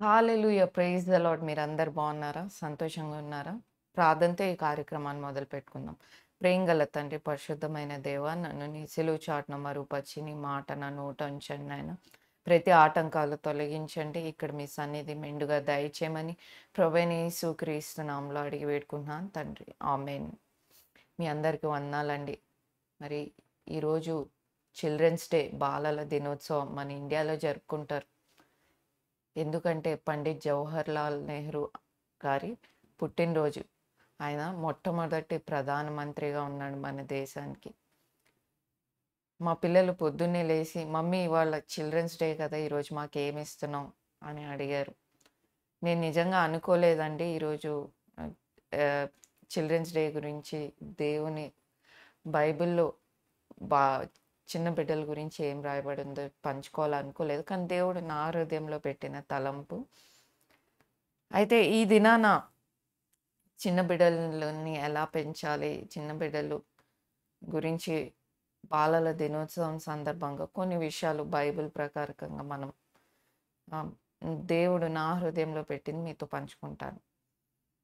Hallelujah! Praise the lord. మీరందరూ బాగున్నారా? సంతోషంగా ఉన్నారా? ప్రార్థనతో ఈ కార్యక్రమాన్ని మొదలుపెట్టుకుందాం. ప్రేమగల తండ్రి, పరిశుద్ధమైన దేవా, నన్ను నీ సిలువ చాటున మరుగుపరిచి, నీ మాట నా నోట ఉంచండి నాయన. ప్రతి ఆటంకాలు తొలగించండి. ఇక్కడ మీ సన్నిధి మెండుగా దయచేయమని ప్రభువైన యేసుక్రీస్తు నామములో అడిగి వేడుకుంటున్నాను తండ్రి. ఆమేన్. మీ అందరికీ వందనాలండి. మరి ఈరోజు చిల్డ్రన్స్ డే, బాలల దినోత్సవం మన ఇండియాలో జరుపుకుంటారు. ఎందుకంటే పండిత్ జవహర్లాల్ నెహ్రూ గారి పుట్టినరోజు. ఆయన మొట్టమొదటి ప్రధానమంత్రిగా ఉన్నాడు మన దేశానికి. మా పిల్లలు పొద్దున్నే లేసి, "మమ్మీ ఇవాళ చిల్డ్రన్స్ డే కదా! ఈరోజు మాకేమిస్తున్నావు?" అని అడిగారు. నేను నిజంగా అనుకోలేదండి ఈరోజు ఆహ్, ఆహ్, చిల్డ్రన్స్ డే గురించి దేవుని బైబిల్‌లో బా చిన్న బిడ్డల గురించి ఏం రాయబడిందో పంచుకోవాలనుకోలేదు. కానీ దేవుడు నా హృదయంలో పెట్టిన తలంపు. అయితే ఈ దినాన చిన్న బిడ్డలని ఎలా పెంచాలి? చిన్న బిడ్డలు గురించి బాలల దినోత్సవం సందర్భంగా కొన్ని విషయాలు బైబిల్ ప్రకారకంగా మనం ఆహ్, దేవుడు నా హృదయంలో పెట్టింది మీతో పంచుకుంటాను.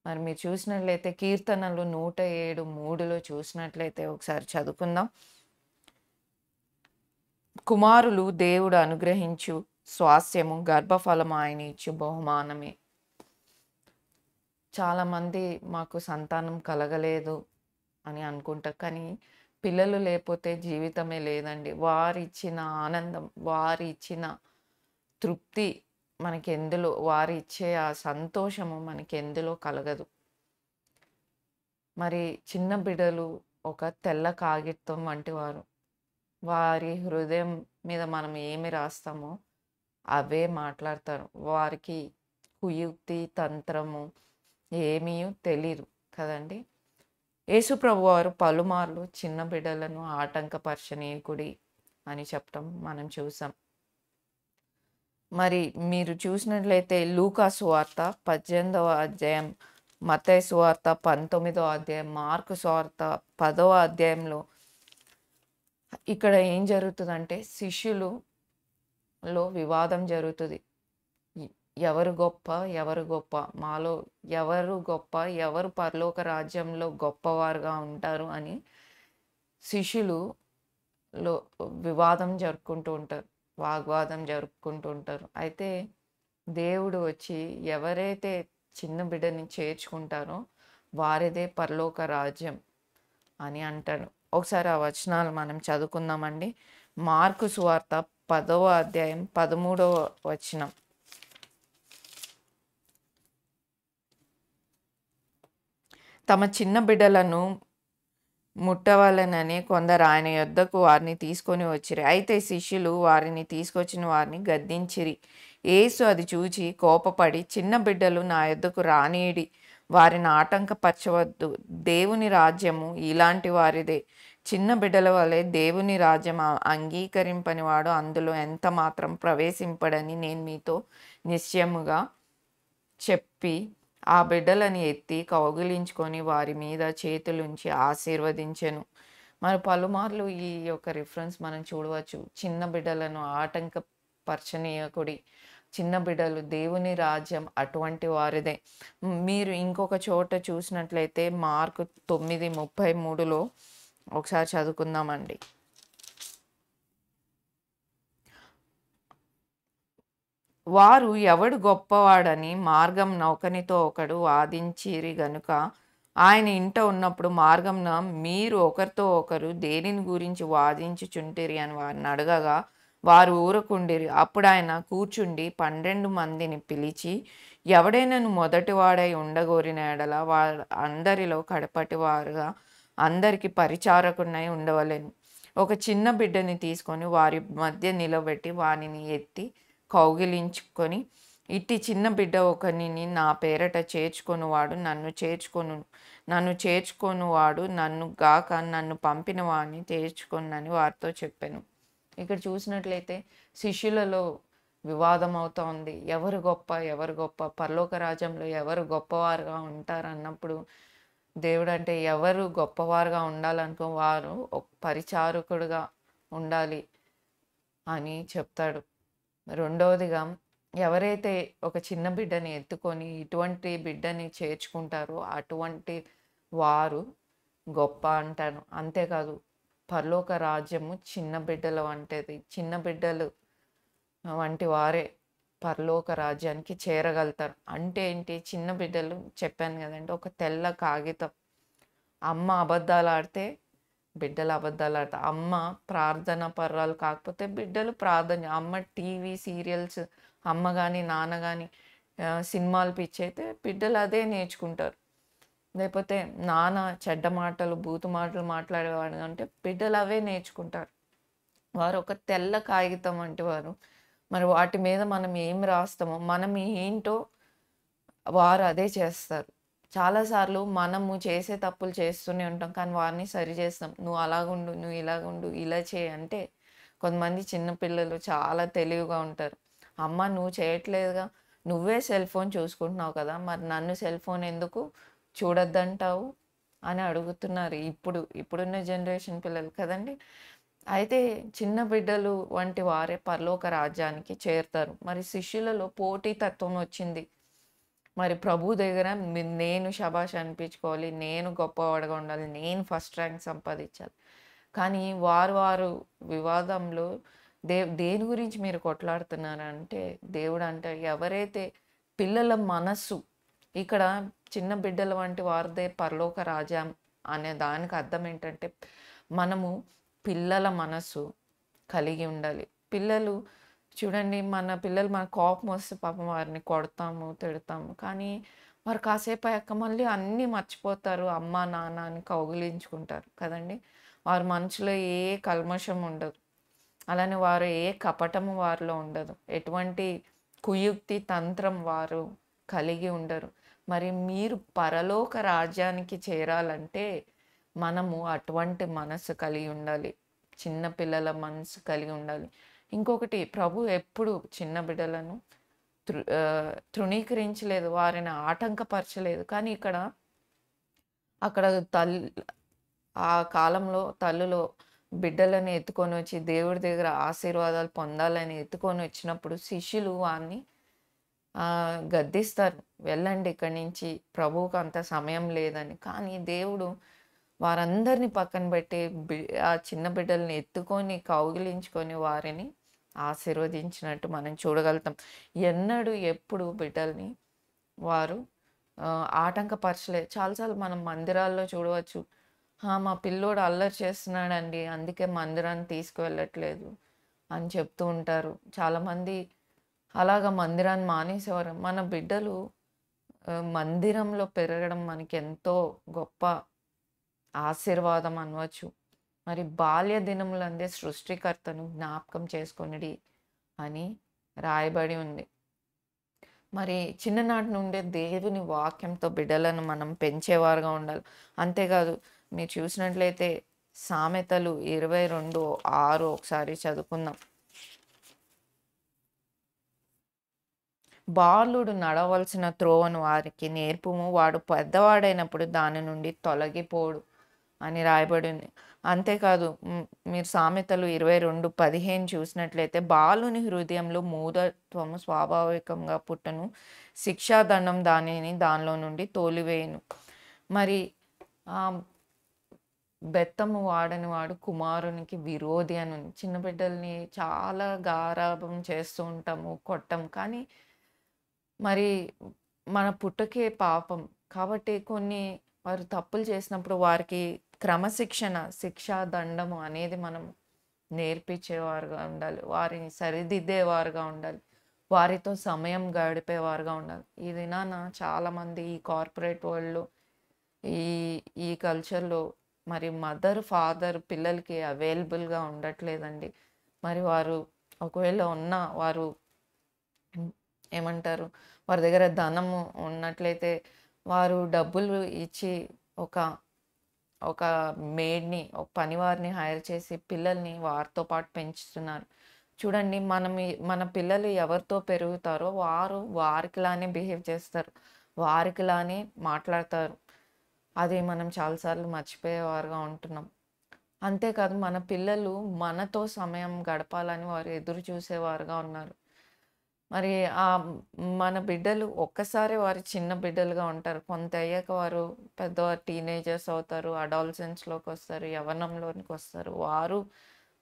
మరి మీరు చూసినట్లయితే కీర్తనలు 107:3లో చూసినట్లయితే ఒకసారి చదువుకుందాం. కుమారులు దేవుడు అనుగ్రహించు స్వాస్థ్యము, గర్భఫలము ఆయన ఇచ్చు బహుమానమే. చాలామంది మాకు సంతానం కలగలేదు అని అనుకుంటారు. కానీ పిల్లలు లేపోతే జీవితమే లేదండి. వారిచ్చిన ఆనందం, వారిచ్చిన తృప్తి మనకెందులో, వారిచ్చే ఆ సంతోషము మనకెందులో కలగదు. మరి చిన్న బిడ్డలు ఒక తెల్ల కాగితం వంటివారు. వారి హృదయం మీద మనం ఏమి రాస్తామో అవే మాట్లాడతారు. వారికి కుయుక్తి, తంత్రము ఏమీ తెలీదు కదండీ! యేసుప్రభువారు పలుమార్లు చిన్న బిడ్డలను ఆటంకపరచనీయకుడి అని చెప్పటం మనం చూసాం. మరి మీరు చూసినట్లయితే లూకా సువార్త 18వ అధ్యాయం, మత్తయి సువార్త 19వ అధ్యాయం, మార్కు సువార్త 10వ అధ్యాయంలో ఇక్కడ ఏం జరుగుతదంటే శిష్యులలో వివాదం జరుగుతది. ఎ ఎవరు గొప్ప? ఎవరు గొప్ప? మాలో ఎవరు గొప్ప? ఎవరు పరలోక రాజ్యంలో గొప్పవారుగా ఉంటారు అని శిష్యులులో వివాదం జరుపుకుంటూ ఉంటారు. వాగ్వాదం జరుపుకుంటూ ఉంటారు. అయితే దేవుడు వచ్చి ఎవరైతే చిన్న బిడ్డని చేర్చుకుంటారో వారిదే పరలోక రాజ్యం అని అంటాడు. ఒకసారి ఆ వచనాలు మనం చదువుకుందామండి. మార్కు సువార్త 10వ అధ్యాయం 13వ వచనం. తమ చిన్న బిడ్డలను ముట్టవలెనని కొందరు ఆయన యొద్దకు వారిని తీసుకొని వచ్చిరి. అయితే శిష్యులు వారిని తీసుకొచ్చిన వారిని గద్దించిరి. యేసు అది చూచి కోపపడి, చిన్న బిడ్డలు నా యొద్దకు రానీయుడి, వారిని ఆటంకపరచవద్దు. దేవుని రాజ్యము ఇలాంటి వారిదే. చిన్న బిడ్డల వలె దేవుని రాజ్యం అంగీకరింపనివాడు అందులో ఎంత మాత్రం ప్రవేశింపడని నేను మీతో నిశ్చయముగా చెప్పి ఆ బిడ్డలని ఎత్తి కౌగిలించుకొని వారి మీద చేతులుంచి ఆశీర్వదించెను. మరి పలుమార్లు ఈ యొక్క రిఫరెన్స్ మనం చూడవచ్చు. చిన్న బిడ్డలను ఆటంకపరచనీయకుడి. చిన్న బిడ్డలు దేవుని రాజ్యం అటువంటి వారిదే. మీరు ఇంకొక చోట చూసినట్లయితే మార్కు 9:33లో ఒకసారి చదువుకుందామండి. వారు ఎవడు గొప్పవాడని మార్గంన ఒకనితో ఒకడు వాదించిరి గనుక ఆయన ఇంట ఉన్నప్పుడు మార్గంన మీరు ఒకరితో ఒకరు దేనిని గురించి వాదించుచుంటిరి అని వారిని అడగగా వారు ఊరకుండిరి. అప్పుడు ఆయన కూర్చుండి 12 మందిని పిలిచి, ఎవడైనను మొదటివాడై ఉండగోరిన ఎడల వాడు అందరిలో కడపటివారుగా అందరికి పరిచారకుడై ఉండవలెను. ఒక చిన్న బిడ్డని తీసుకొని వారి మధ్య నిలబెట్టి వానిని ఎత్తి కౌగిలించుకొని, ఇట్టి చిన్న బిడ్డ ఒకనిని నా పేరట చేర్చుకొనువాడు నన్ను చేర్చుకొనువాడు నన్ను గాక నన్ను పంపిన వాడిని చేర్చుకొనని వారితో చెప్పెను. ఇక్కడ చూసినట్లయితే శిష్యులలో వివాదం అవుతా ఉంది. ఎవరు గొప్ప? ఎవరు గొప్ప? పరలోక రాజ్యంలో ఎవరు గొప్పవారుగా ఉంటారన్నప్పుడు దేవుడంటే ఎవరు గొప్పవారుగా ఉండాలనుకో వారు ఒక పరిచారకుడుగా ఉండాలి అని చెప్తాడు. రెండవదిగా ఎవరైతే ఒక చిన్న బిడ్డని ఎత్తుకొని ఇటువంటి బిడ్డని చేర్చుకుంటారో అటువంటి వారు గొప్ప అంటాను. అంతేకాదు పరలోక రాజ్యము చిన్న బిడ్డల వంటిది. చిన్న బిడ్డలు వంటి వారే పరలోక రాజ్యానికి చేరగలుగుతారు. అంటే ఏంటి? చిన్న బిడ్డలు చెప్పాను గదండీ! ఒక తెల్ల కాగితం. అమ్మ అబద్ధాలాడితే బిడ్డలు అబద్ధాలాడతారు. అమ్మ ప్రార్థన పర్రాలు కాకపోతే బిడ్డలు ప్రార్థన అమ్మ టీవీ సీరియల్స్ అమ్మ గాని, నాన్న గాని సినిమాలు పిచ్చయితే బిడ్డలు అదే నేర్చుకుంటారు. లేకపోతే నాన్న చెడ్డ మాటలు, బూతు మాటలు మాట్లాడేవాడు అంటే బిడ్డలు అవే నేర్చుకుంటారు. వారు ఒక తెల్ల కాగితం వంటి వారు. మరి వాటి మీద మనం ఏం రాస్తామో, మనం ఏంటో వారు అదే చేస్తారు. చాలా సార్లు మనము చేసే తప్పులు చేస్తూనే ఉంటాం. కానీ వారిని సరి చేస్తాం. "నువ్వు అలాగుండు, నువ్వు ఇలాగుండు, ఇలా చేయి" అంటే కొంతమంది చిన్న పిల్లలు చాలా తెలివిగా ఉంటారు. "అమ్మ నువ్వు చేయట్లేదుగా, నువ్వే సెల్ ఫోన్ చూసుకుంటున్నావు కదా! మరి నన్ను సెల్ ఫోన్ ఎందుకు చూడొద్దంటావు?" అని అడుగుతున్నారు. ఇప్పుడున్న జనరేషన్ పిల్లలు కదండీ! అయితే చిన్న బిడ్డలు వంటి వారే పరలోక రాజ్యానికి చేరుతారు. మరి శిష్యులలో పోటీతత్వం వచ్చింది. మరి ప్రభు దగ్గర నేను శబాష్ అనిపించుకోవాలి. నేను గొప్పవాడిగా ఉండాలి. నేను ఫస్ట్ ర్యాంక్ సంపాదించాలి. కానీ వారు వివాదంలో దేని గురించి మీరు కొట్లాడుతున్నారంటే దేవుడంటే ఎవరైతే పిల్లల మనస్సు ఇక్కడ చిన్న బిడ్డల వంటి వారిదే పరలోక రాజ్యం అనే దానికి అర్థం ఏంటంటే మనము పిల్లల మనస్సు కలిగి ఉండాలి. పిల్లలు చూడండి మన పిల్లలు మన కోపం వస్తే పాపం వారిని కొడతాము, తిడతాము. కానీ వారు కాసేపు అయ్యాక మళ్ళీ అన్నీ మర్చిపోతారు. అమ్మ, నాన్న అని కౌగిలించుకుంటారు కదండీ! వారి మనసులో ఏ కల్మషం ఉండదు. అలానే వారు ఏ కపటము వారిలో ఉండదు. ఎటువంటి కుయుక్తి, తంత్రం వారు కలిగి ఉండరు. మరి మీరు పరలోక రాజ్యానికి చేరాలంటే మనము అటువంటి మనస్సు కలిగి ఉండాలి. చిన్న పిల్లల మనసు కలిగి ఉండాలి. ఇంకొకటి ప్రభు ఎప్పుడు చిన్న బిడ్డలను తృణీకరించలేదు. వారిని ఆటంకపరచలేదు. కానీ అక్కడ ఆ కాలంలో తల్లులు బిడ్డలను ఎత్తుకొని వచ్చి దేవుడి దగ్గర ఆశీర్వాదాలు పొందాలని ఎత్తుకొని వచ్చినప్పుడు శిష్యులు వారిని గద్దిస్తారు. వెళ్ళండి ఇక్కడి నుంచి ప్రభువుకు అంత సమయం లేదని. కానీ దేవుడు వారందరిని పక్కన పెట్టి ఆ చిన్న బిడ్డల్ని ఎత్తుకొని కౌగిలించుకొని వారిని ఆశీర్వదించినట్టు మనం చూడగలుగుతాం. ఎన్నడూ ఎప్పుడు బిడ్డల్ని వారు ఆటంకపరచలేదు. చాలాసార్లు మనం మందిరాల్లో చూడవచ్చు. మా పిల్లోడు అల్లరి చేస్తున్నాడండి. అందుకే మందిరాన్ని తీసుకువెళ్ళట్లేదు అని చెప్తూ ఉంటారు. చాలామంది అలాగా మందిరాన్ని మానేసేవారు. మన బిడ్డలు మందిరంలో పెరగడం మనకెంతో గొప్ప ఆశీర్వాదం అనవచ్చు. మరి బాల్య దినములందే సృష్టికర్తను జ్ఞాపకం చేసుకొనుడి అని రాయబడి ఉంది. మరి చిన్ననాటి నుండే దేవుని వాక్యంతో బిడ్డలను మనం పెంచేవారుగా ఉండాలి. అంతేకాదు మీరు చూసినట్లయితే సామెతలు 22:6 ఒకసారి చదువుకుందాం. బాలుడు నడవలసిన త్రోవను వారికి నేర్పుము, వాడు పెద్దవాడైనప్పుడు దాని నుండి తొలగిపోడు అని రాయబడింది. అంతేకాదు మీరు సామెతలు 22:15 చూసినట్లయితే బాలుని హృదయంలో మూఢత్వము స్వాభావికంగా పుట్టను, శిక్షాదండం దానిలో నుండి తోలివేయును. మరి బెత్తము వాడని వాడు కుమారునికి విరోధి అని ఉంది. చిన్న బిడ్డల్ని చాలా గారాబం చేస్తూ ఉంటాము, కొట్టం. కానీ మరి మన పుట్టకే పాపం. కాబట్టి వారు తప్పులు చేసినప్పుడు వారికి క్రమశిక్షణ, శిక్షా దండము అనేది మనం నేర్పించేవారుగా ఉండాలి. వారిని సరిదిద్దేవారుగా ఉండాలి. వారితో సమయం గడిపేవారుగా ఉండాలి. ఈ దినాన చాలామంది ఈ కార్పొరేట్ వరల్డ్‌లో ఈ ఈ కల్చర్‌లో మరి మదర్, ఫాదర్ పిల్లలకి అవైలబుల్‌గా ఉండట్లేదండి. మరి వారు ఒకవేళ ఉన్నా వారు ఏమంటారు? వారి దగ్గర ధనము ఉన్నట్లయితే వారు డబ్బులు ఇచ్చి ఒక మేడ్‌ని, ఒక పనివారిని హైర్ చేసి పిల్లల్ని వారితో పాటు పెంచుతున్నారు. చూడండి మన పిల్లలు ఎవరితో పెరుగుతారో వారు వారికిలానే బిహేవ్ చేస్తారు. వారికిలానే మాట్లాడతారు. అది మనం చాలా సార్లు మర్చిపోయేవారుగా ఉంటున్నాం. అంతేకాదు మన పిల్లలు మనతో సమయం గడపాలని వారు ఎదురు చూసేవారుగా ఉన్నారు. మరి మన బిడ్డలు ఒక్కసారి వారు చిన్న బిడ్డలుగా ఉంటారు. కొంత అయ్యాక వారు పెద్దవారు టీనేజర్స్ అవుతారు. అడాలసెన్స్‌లోకొస్తారు. యవ్వనంలోనికొస్తారు. వారు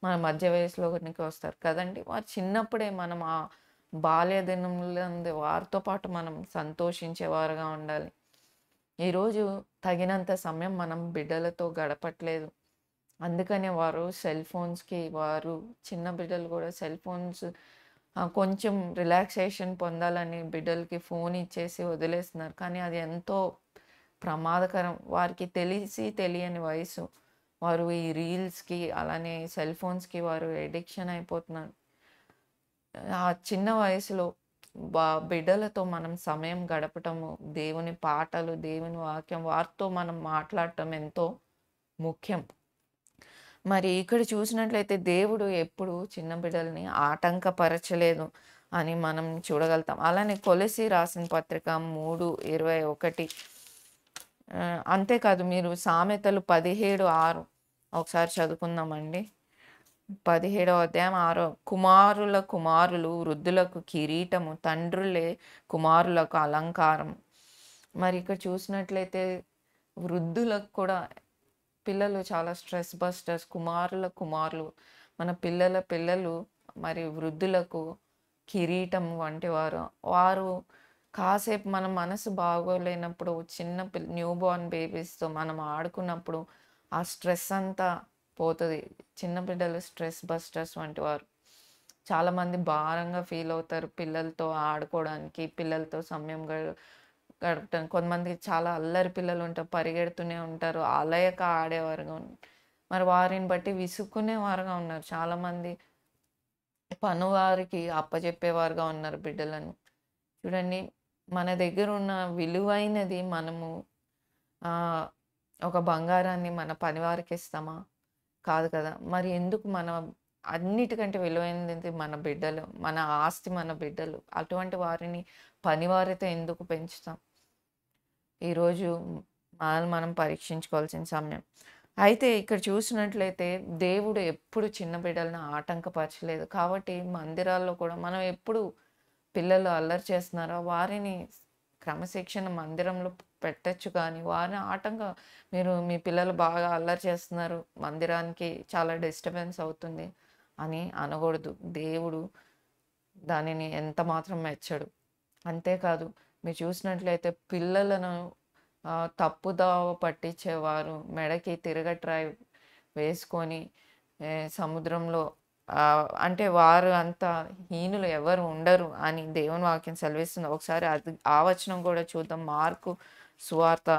మన మధ్య వయసులోనికి వస్తారు కదండీ! వారు చిన్నప్పుడే మనం ఆ బాల్య దినములందు వారితో పాటు మనం సంతోషించేవారుగా ఉండాలి. ఈరోజు తగినంత సమయం మనం బిడ్డలతో గడపట్లేదు. అందుకనే వారు సెల్ ఫోన్స్‌కి వారు చిన్న బిడ్డలు గూడా సెల్ ఫోన్స్ కొంచెం రిలాక్సేషన్ పొందాలని బిడ్డలకి ఫోన్ ఇచ్చేసి వదిలేస్తున్నారు. కానీ అది ఎంతో ప్రమాదకరం. వారికి తెలిసి తెలియని వయసు. వారు ఈ రీల్స్‌కి అలానే సెల్ ఫోన్స్‌కి వారు అడిక్షన్ అయిపోతున్నారు. ఆ చిన్న వయసులో బిడ్డలతో మనం సమయం గడపటము, దేవుని పాటలు, దేవుని వాక్యం వారితో మనం మాట్లాడటం ఎంతో ముఖ్యం. మరి ఇక్కడ చూసినట్లయితే దేవుడు ఎప్పుడు చిన్న బిడ్డల్ని ఆటంకపరచలేదు అని మనం చూడగలుగుతాం. అలానే కొలస్సీ రాసిన పత్రిక 3:21 అంతేకాదు మీరు సామెతలు 17:6 ఒకసారి చదువుకుందామండి. 17వ అధ్యాయం 6 కుమారుల కుమారులు వృద్ధులకు కిరీటము, తండ్రులే కుమారులకు అలంకారం. మరి ఇక్కడ చూసినట్లయితే వృద్ధులకు కూడా పిల్లలు చాలా స్ట్రెస్ బస్టర్స్. కుమారుల కుమారులు, మన పిల్లల పిల్లలు మరి వృద్ధులకు కిరీటం వంటివారు. వారు కాసేపు మన మనసు బాగోలేనప్పుడు చిన్న న్యూ బోర్న్ బేబీస్‌తో మనం ఆడుకున్నప్పుడు ఆ స్ట్రెస్ అంతా పోతది. చిన్న బిడ్డలు స్ట్రెస్ బస్టర్స్ వంటివారు. చాలామంది భారంగా ఫీల్ అవుతారు పిల్లలతో ఆడుకోవడానికి, పిల్లలతో సమయం గడపటానికి. కొంతమందికి చాలా అల్లరి పిల్లలు ఉంటారు. పరిగెడుతూనే ఉంటారు. అలయక ఆడేవారుగా మరి వారిని బట్టి విసుక్కునేవారుగా ఉన్నారు. చాలామంది పనివారికి అప్పజెప్పేవారుగా ఉన్నారు బిడ్డలను. చూడండి మన దగ్గర ఉన్న విలువైనది మనము ఆహ్, ఒక బంగారాన్ని మన పనివారికి ఇస్తామా? కాదు కదా! మరి ఎందుకు అన్నిటికంటే విలువైనది మన బిడ్డలు. మన ఆస్తి మన బిడ్డలు. అటువంటి వారిని పనివారితో ఎందుకు పెంచుతాం? ఈరోజు మనల్ని మనం పరీక్షించుకోవాల్సిన సమయం. అయితే ఇక్కడ చూసినట్లయితే దేవుడు ఎప్పుడు చిన్న బిడ్డలను ఆటంకపరచలేదు. కాబట్టి మందిరాల్లో కూడా మనం ఎప్పుడు పిల్లలు అల్లరి చేస్తున్నారో వారిని క్రమశిక్షణ మందిరంలో పెట్టొచ్చు కానీ వారిని మీరు మీ పిల్లలు బాగా అల్లరి చేస్తున్నారు. మందిరానికి చాలా డిస్టర్బెన్స్ అవుతుంది అని అనకూడదు. దేవుడు దానిని ఎంత మాత్రం మెచ్చడు. అంతేకాదు మీరు చూసినట్లయితే పిల్లలను తప్పుదోవ పట్టించేవారు మెడకి తిరగట్రాయి వేసుకొని సముద్రంలో అంటే వారు అంత హీనులు ఎవరు ఉండరు అని దేవుని వాక్యం సెలవిస్తుంది. ఒకసారి ఆ వచనం కూడా చూద్దాం. మార్కు సువార్త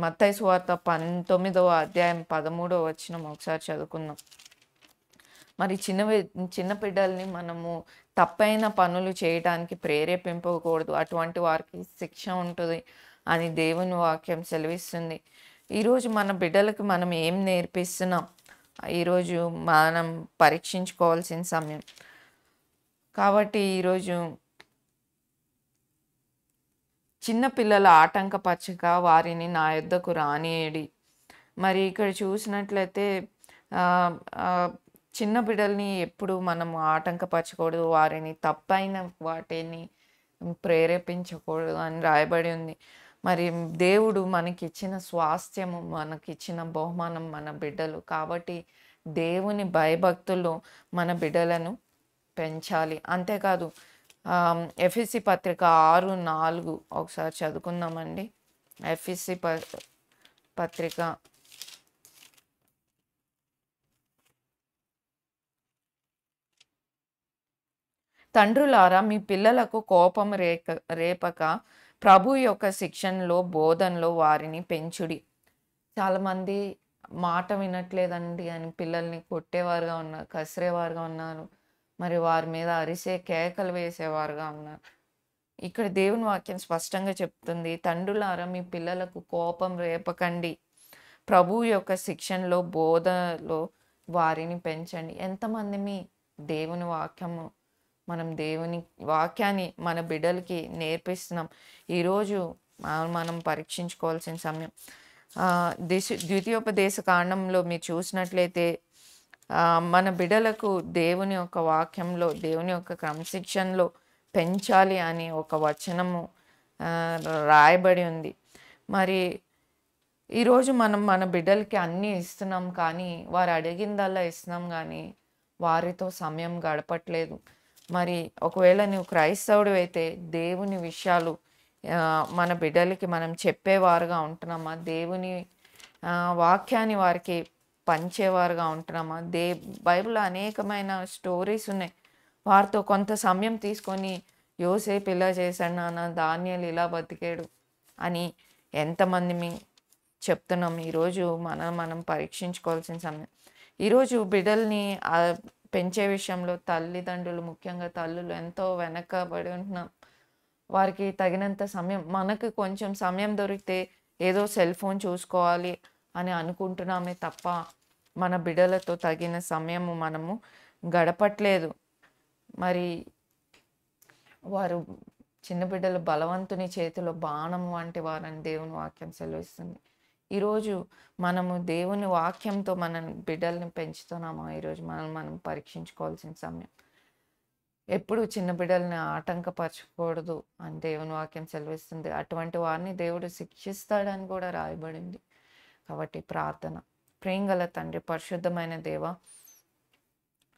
మత్తయి సువార్త 19వ అధ్యాయం 13వ వచనం ఒకసారి చదువుకుందాం. మరి చిన్న బిడ్డల్ని మనము తప్పైన పనులు చేయడానికి ప్రేరేపింపకూడదు. అటువంటి వారికి శిక్ష ఉంటది అని దేవుని వాక్యం సెలవిస్తుంది. ఈరోజు మన బిడ్డలకు మనం ఏం నేర్పిస్తున్నాం? ఈరోజు మనం పరీక్షించుకోవాల్సిన సమయం. కాబట్టి ఈరోజు చిన్న పిల్లల ఆటంకపరచక వారిని నా యొద్దకు రానీయడి. మరి ఇక్కడ చూసినట్లయితే ఆహ్, ఆహ్, చిన్న బిడ్డల్ని ఎప్పుడు మనము ఆటంకపరచకూడదు. వారిని తప్పైన వాటిని ప్రేరేపించకూడదు అని రాయబడి ఉంది. మరి దేవుడు మనకిచ్చిన స్వాస్థ్యము, మనకిచ్చిన బహుమానం మన బిడ్డలు. కాబట్టి దేవుని భయభక్తుల్లో మన బిడ్డలను పెంచాలి. అంతేకాదు ఎఫెసీ పత్రిక 6:4 ఒకసారి చదువుకుందామండి. ఎఫెసీ పత్రిక తండ్రులారా మీ పిల్లలకు కోపం రేపక ప్రభు యొక్క శిక్షణలో బోధనలో వారిని పెంచుడి. చాలామంది మాట వినట్లేదండి అని పిల్లల్ని కొట్టేవారుగా ఉన్నారు, కసిరేవారుగా ఉన్నారు. మరి వారి మీద అరిసే కేకలు వేసేవారుగా ఉన్నారు. ఇక్కడ దేవుని వాక్యం స్పష్టంగా చెప్తుంది. తండ్రులారా మీ పిల్లలకు కోపం రేపకండి. ప్రభువు యొక్క శిక్షణలో బోధలో వారిని పెంచండి. ఎంతమంది మీ దేవుని వాక్యము మనం దేవుని వాక్యాన్ని మన బిడ్డలకి నేర్పిస్తున్నాం. ఈరోజు మనం పరీక్షించుకోవాల్సిన సమయం. ద్వితీయోపదేశ కాండంలో మీరు చూసినట్లయితే మన బిడ్డలకు దేవుని యొక్క వాక్యంలో, దేవుని యొక్క క్రమశిక్షణలో పెంచాలి అని ఒక వచనము రాయబడి ఉంది. మరి ఈరోజు మనం మన బిడ్డలకి అన్నీ ఇస్తున్నాం కానీ, వారు అడిగిందల్లా ఇస్తున్నాం గానీ, వారితో సమయం గడపట్లేదు. మరి ఒకవేళ నువ్వు క్రైస్తవుడివైతే దేవుని విషయాలు మన బిడ్డలకి మనం చెప్పేవారుగా ఉంటున్నామా? దేవుని వాక్యాన్ని వారికి పంచేవారుగా ఉంటున్నామా? బైబిల్‌లో అనేకమైన స్టోరీస్ ఉన్నాయి. వారితో కొంత సమయం తీసుకొని, యోసేపు ఇలా చేశాడు నాన్న, దానియేలు ఇలా బతికాడు అని ఎంతమందిమి చెప్తున్నాం. ఈరోజు మనం పరీక్షించుకోవాల్సిన సమయం. ఈరోజు బిడ్డల్ని పెంచే విషయంలో తల్లిదండ్రులు, ముఖ్యంగా తల్లులు ఎంతో వెనకబడి ఉంటున్నాం. వారికి తగినంత సమయం, మనకు కొంచెం సమయం దొరికితే ఏదో సెల్ ఫోన్ చూసుకోవాలి అని అనుకుంటున్నామే తప్ప, మన బిడ్డలతో తగిన సమయము మనము గడపట్లేదు. మరి వారు చిన్న బిడ్డలు బలవంతుని చేతిలో బాణం వంటి వారని దేవుని వాక్యం సెలవిస్తుంది. ఈరోజు మనము దేవుని వాక్యంతో మన బిడ్డల్ని పెంచుతున్నామా? ఈరోజు మనం పరీక్షించుకోవాల్సిన సమయం. ఎప్పుడు చిన్న బిడ్డల్ని ఆటంకపరచకూడదు అని దేవుని వాక్యం సెలవిస్తుంది. అటువంటి వారిని దేవుడు శిక్షిస్తాడని కూడా రాయబడింది. కాబట్టి ప్రార్థన. ప్రేమగల తండ్రి, పరిశుద్ధమైన దేవ,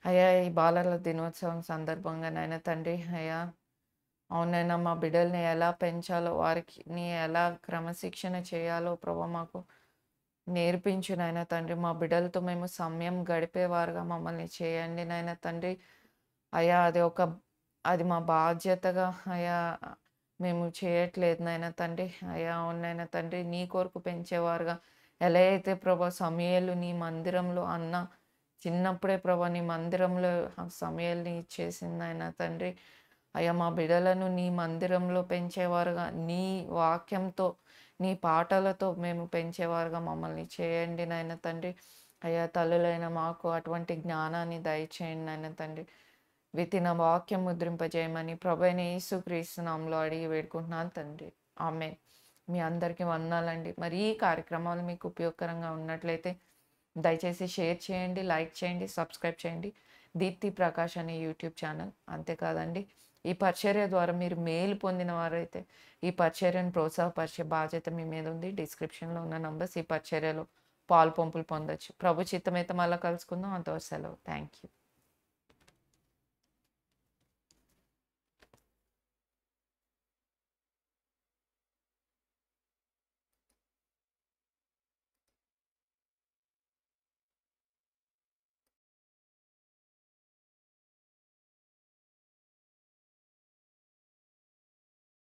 అయ్యా ఈ బాలల దినోత్సవం సందర్భంగా నైనా తండ్రి, అయ్యా అవునైనా మా బిడ్డల్ని ఎలా పెంచాలో, వారిని ఎలా క్రమశిక్షణ చేయాలో ప్రభా మాకు నేర్పించు నాయనా తండ్రి. మా బిడ్డలతో మేము సమయం గడిపేవారుగా మమ్మల్ని చేయండి నాయనా తండ్రి. అయ్యా అది మా బాధ్యతగా అయ్యా మేము చేయట్లేదు నాయనా తండ్రి. అయ్యా అవునైనా తండ్రి, నీ కొరకు పెంచేవారుగా ఎలా అయితే ప్రభా సమూయేలు నీ మందిరంలో అన్న చిన్నప్పుడే ప్రభా నీ మందిరంలో సమూయేలుని ఇచ్చేసింది నాయనా తండ్రి. అయ్యా మా బిడ్డలను నీ మందిరంలో పెంచేవారుగా, నీ వాక్యంతో, నీ పాటలతో మేము పెంచేవారుగా మమ్మల్ని చేయండి నాయనా తండ్రి. అయ్యా తల్లులైన మాకు అటువంటి జ్ఞానాన్ని దయచేయండి నాయనా తండ్రి. వితిన వాక్యం ముద్రింపజేయమని ప్రభువైన యేసుక్రీస్తు నామములో అడిగి వేడుకుంటున్నాను తండ్రి. ఆమేన్. మీ అందరికీ వందనాలండి. మరి ఈ కార్యక్రమాలు మీకు ఉపయోగకరంగా ఉన్నట్లయితే దయచేసి షేర్ చేయండి, లైక్ చేయండి, సబ్స్క్రైబ్ చేయండి. దీప్తి ప్రకాష్ అనే యూట్యూబ్ ఛానల్. అంతేకాదండి, ఈ పరిచర్య ద్వారా మీరు మేలు పొందిన వారైతే ఈ పరిచర్యను ప్రోత్సాహపరిచే బాధ్యత మీ మీద ఉంది. డిస్క్రిప్షన్లో ఉన్న నంబర్స్, ఈ పరిచర్యలో పాలు పంపులు పొందొచ్చు. ప్రభు చిత్తమైతే మళ్ళీ కలుసుకుందాం. అంతవరకు సెలవు. Thank you.